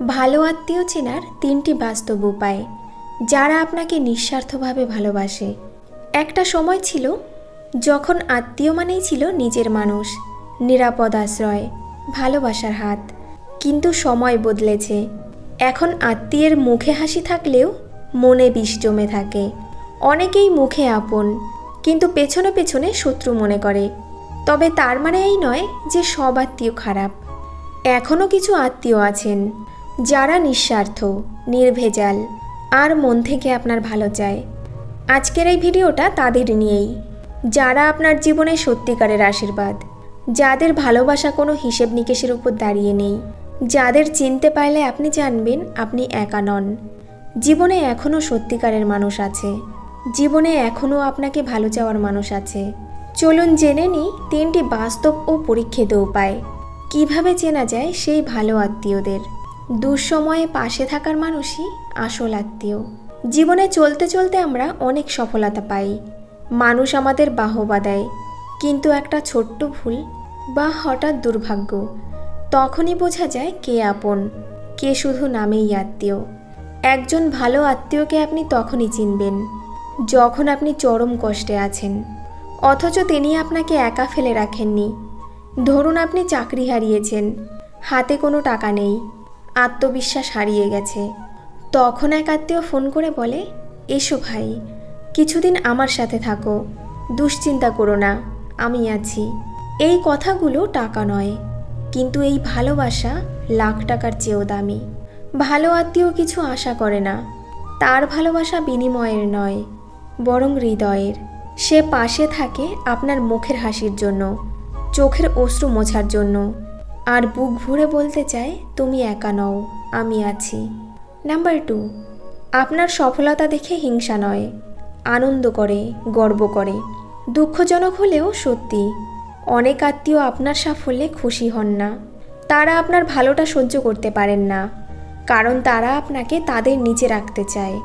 ভালো আত্মীয় চেনার 3টি বাস্তব উপায় যারা আপনাকে নিঃস্বার্থভাবে ভালোবাসে। একটা সময় ছিল যখন আত্মীয় মানেই ছিল নিজের মানুষ, নিরাপদ আশ্রয়, ভালোবাসার হাত। কিন্তু সময় বদলেছে। এখন আত্মীয়ের মুখে হাসি থাকলেও মনে বিষ জমে থাকে। অনেকেই মুখে আপন, কিন্তু পেছনে পেছনে শত্রু মনে করে। তবে তার মানে এই নয় যে সব আত্মীয় খারাপ। এখনও কিছু আত্মীয় আছেন যারা নিঃস্বার্থ, নির্ভেজাল আর মন থেকে আপনার ভালো চায়। আজকের এই ভিডিওটা তাদের নিয়েই, যারা আপনার জীবনে সত্যিকারের আশীর্বাদ, যাদের ভালোবাসা কোনো হিসেব নিকেশের উপর দাঁড়িয়ে নেই, যাদের চিনতে পারলে আপনি জানবেন আপনি একা নন। জীবনে এখনও সত্যিকারের মানুষ আছে, জীবনে এখনও আপনাকে ভালো চাওয়ার মানুষ আছে। চলুন জেনে নিই 3টি বাস্তব ও পরীক্ষিত উপায় কিভাবে চেনা যায় সেই ভালো আত্মীয়দের। দুঃসময়ে পাশে থাকার মানুষই আসল আত্মীয়। জীবনে চলতে চলতে আমরা অনেক সফলতা পাই, মানুষ আমাদের বাহবা দেয়, কিন্তু একটা ছোট্ট ভুল বা হঠাৎ দুর্ভাগ্য, তখনই বোঝা যায় কে আপন, কে শুধু নামেই আত্মীয়। একজন ভালো আত্মীয়কে আপনি তখনই চিনবেন যখন আপনি চরম কষ্টে আছেন, অথচ তিনি আপনাকে একা ফেলে রাখেননি। ধরুন আপনি চাকরি হারিয়েছেন, হাতে কোনো টাকা নেই, আত্মবিশ্বাস হারিয়ে গেছে। তখন এক আত্মীয় ফোন করে বলে, এসো ভাই, কিছুদিন আমার সাথে থাকো, দুশ্চিন্তা করো না, আমি আছি। এই কথাগুলো টাকা নয়, কিন্তু এই ভালোবাসা লাখ টাকার চেয়েও দামি। ভালো আত্মীয় কিছু আশা করে না, তার ভালোবাসা বিনিময়ের নয়, বরং হৃদয়ের। সে পাশে থাকে আপনার মুখের হাসির জন্য, চোখের অশ্রু মোছার জন্য, আর বুক ভরে বলতে চায় তুমি একা নও, আমি আছি। নাম্বার 2, আপনার সফলতা দেখে হিংসা নয়, আনন্দ করে, গর্ব করে। দুঃখজনক হলেও সত্যি, অনেক আত্মীয় আপনার সাফল্যে খুশি হন না। তারা আপনার ভালোটা সহ্য করতে পারেন না, কারণ তারা আপনাকে তাদের নিচে রাখতে চায়।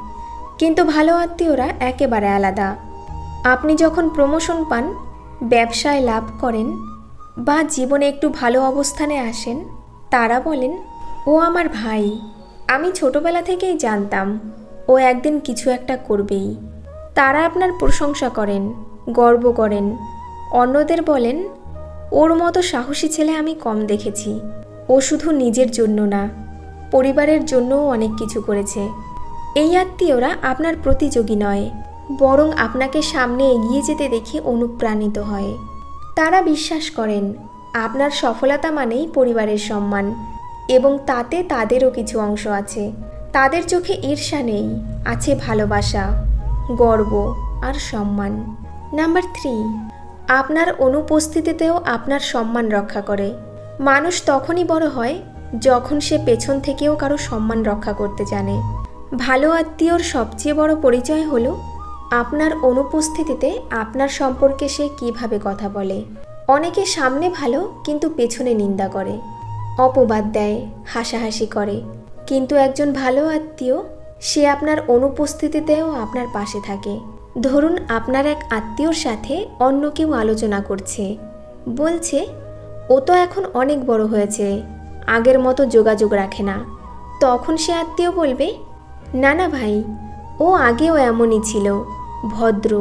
কিন্তু ভালো আত্মীয়রা একেবারে আলাদা। আপনি যখন প্রমোশন পান, ব্যবসায় লাভ করেন বা জীবনে একটু ভালো অবস্থানে আসেন, তারা বলেন, ও আমার ভাই, আমি ছোটবেলা থেকেই জানতাম ও একদিন কিছু একটা করবেই। তারা আপনার প্রশংসা করেন, গর্ব করেন। অন্যদের বলেন, ওর মতো সাহসী ছেলে আমি কম দেখেছি। ও শুধু নিজের জন্য না, পরিবারের জন্যও অনেক কিছু করেছে। এই আত্মীয়রা আপনার প্রতিযোগী নয়, বরং আপনাকে সামনে এগিয়ে যেতে দেখে অনুপ্রাণিত হয়। তারা বিশ্বাস করেন আপনার সফলতা মানেই পরিবারের সম্মান, এবং তাতে তাদেরও কিছু অংশ আছে। তাদের চোখে ঈর্ষা নেই, আছে ভালোবাসা, গর্ব আর সম্মান। নাম্বার 3, আপনার অনুপস্থিতিতেও আপনার সম্মান রক্ষা করে। মানুষ তখনই বড় হয় যখন সে পেছন থেকেও কারো সম্মান রক্ষা করতে জানে। ভালো আত্মীয়র সবচেয়ে বড় পরিচয় হলো আপনার অনুপস্থিতিতে আপনার সম্পর্কে সে কিভাবে কথা বলে। অনেকে সামনে ভালো কিন্তু পেছনে নিন্দা করে, অপবাদ দেয়, হাসাহাসি করে। কিন্তু একজন ভালো আত্মীয়, সে আপনার অনুপস্থিতিতেও আপনার পাশে থাকে। ধরুন আপনার এক আত্মীয়র সাথে অন্য কেউ আলোচনা করছে, বলছে ও তো এখন অনেক বড় হয়েছে, আগের মতো যোগাযোগ রাখে না। তখন সে আত্মীয় বলবে, না না ভাই, ও আগেও এমনই ছিল, ভদ্র,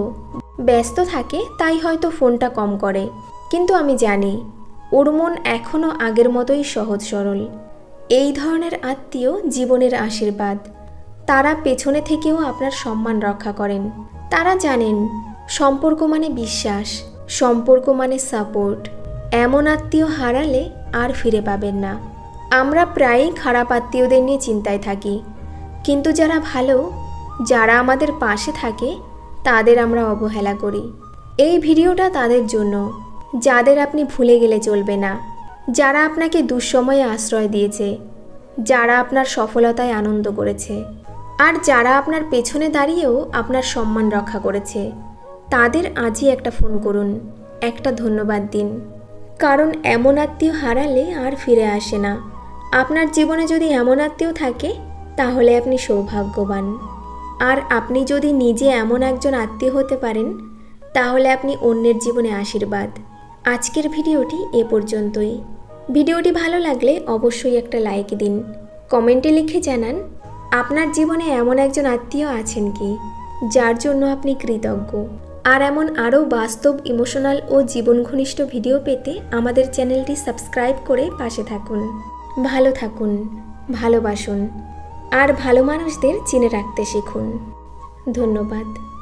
ব্যস্ত থাকে, তাই হয়তো ফোনটা কম করে, কিন্তু আমি জানি ওর মন এখনও আগের মতোই সহজ সরল। এই ধরনের আত্মীয় জীবনের আশীর্বাদ। তারা পেছনে থেকেও আপনার সম্মান রক্ষা করেন। তারা জানেন সম্পর্ক মানে বিশ্বাস, সম্পর্ক মানে সাপোর্ট। এমন আত্মীয় হারালে আর ফিরে পাবেন না। আমরা প্রায়ই খারাপ আত্মীয়দের নিয়ে চিন্তায় থাকি, কিন্তু যারা ভালো, যারা আমাদের পাশে থাকে, তাদের আমরা অবহেলা করি। এই ভিডিওটা তাদের জন্য, যাদের আপনি ভুলে গেলে চলবে না, যারা আপনাকে দুঃসময়ে আশ্রয় দিয়েছে, যারা আপনার সফলতায় আনন্দ করেছে, আর যারা আপনার পেছনে দাঁড়িয়েও আপনার সম্মান রক্ষা করেছে। তাদের আজই একটা ফোন করুন, একটা ধন্যবাদ দিন, কারণ এমন আত্মীয় হারালে আর ফিরে আসে না। আপনার জীবনে যদি এমন আত্মীয় থাকে, তাহলে আপনি সৌভাগ্যবান। আর আপনি যদি নিজে এমন একজন আত্মীয় হতে পারেন, তাহলে আপনি অন্যের জীবনে আশীর্বাদ। আজকের ভিডিওটি এ পর্যন্তই। ভিডিওটি ভালো লাগলে অবশ্যই একটা লাইক দিন কমেন্টে লিখে জানান আপনার জীবনে এমন একজন আত্মীয় আছেন কি যার জন্য আপনি কৃতজ্ঞ। আর এমন আরও বাস্তব, ইমোশনাল ও জীবন ঘনিষ্ঠ ভিডিও পেতে আমাদের চ্যানেলটি সাবস্ক্রাইব করে পাশে থাকুন। ভালো থাকুন, ভালোবাসুন আর ভালো মানুষদের চিনে রাখতে শিখুন। ধন্যবাদ।